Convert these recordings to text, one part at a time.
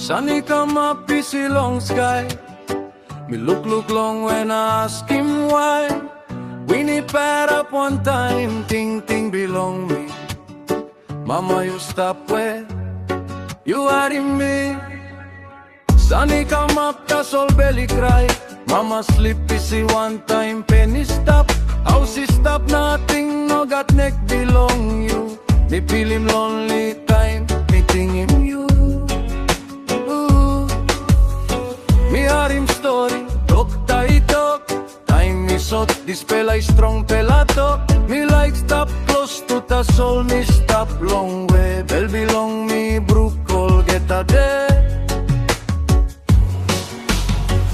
Sunny come up, busy long sky. Me look long when I ask him why. We need pair up one time, ting belong me. Mama, you stop where you are in me. Sunny come up, that's all belly cry. Mama sleep, busy one time, penny stop. House is stop, nothing, no got neck belong you. Me feel him lonely time, me think him you. Ooh. Me hear him story, talk tight talk. Time is hot, this pela is strong pela talk. Me like stop close to the soul, me stop long way. Bell belong me, brook all get a day.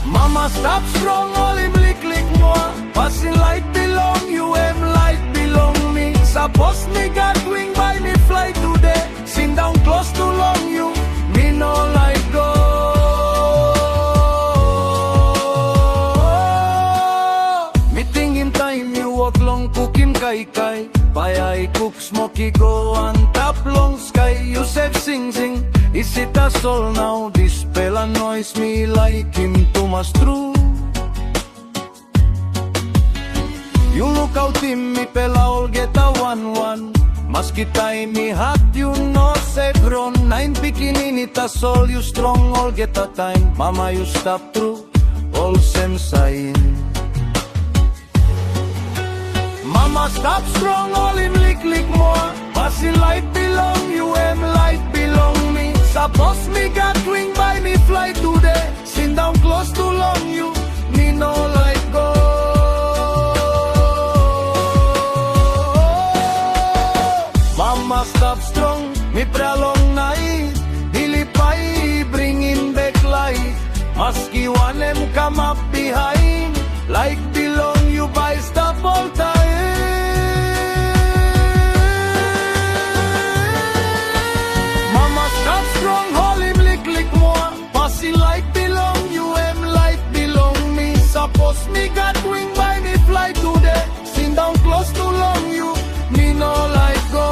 Mama stop strong, all him lick more. Passing light belong you, em light belong me. Suppose me got wing by me fly today. Sit down close to long you, me no like go. Me think him time you walk long, cook him kai. Paya I cook smoky go on top long sky. You said sing. Is it a soul now? This pela noise me like him too much true. You look out him, me pela all get a 1-1. Maski time me hot, you know say grown. 9 bikini it a soul, you strong, all get a time. Mama you stop through, all same sign. Mama stop strong, all him lick more. Passing light belong you, em light belong me. Suppose me got wing by me fly today. Sit down close to long you, me no like go. Mama stop strong, me prolong night. Dilipay, bring him back light. Maski one em come up behind. Like belong you by stop all time. Mama stop strong, hold him lick more. Passing light belong you, em light belong me. Suppose me got wing by me fly today. Sit down close to long you, me no like go.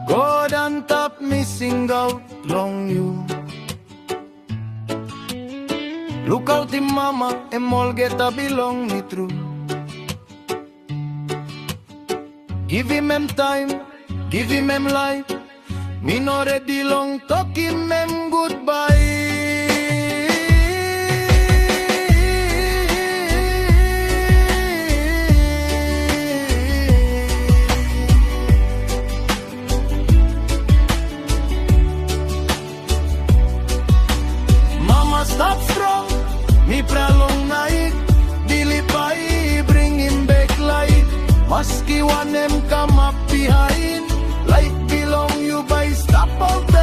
God on top me sing out long you. Look out him mama, em all get a belong me true. Give him em time, give him em life. Me no ready long, talk him em goodbye. Mama stop strong, me prolong night. Dilipay, bring him back light. Maski one em come up behind. Like belong you by stop out.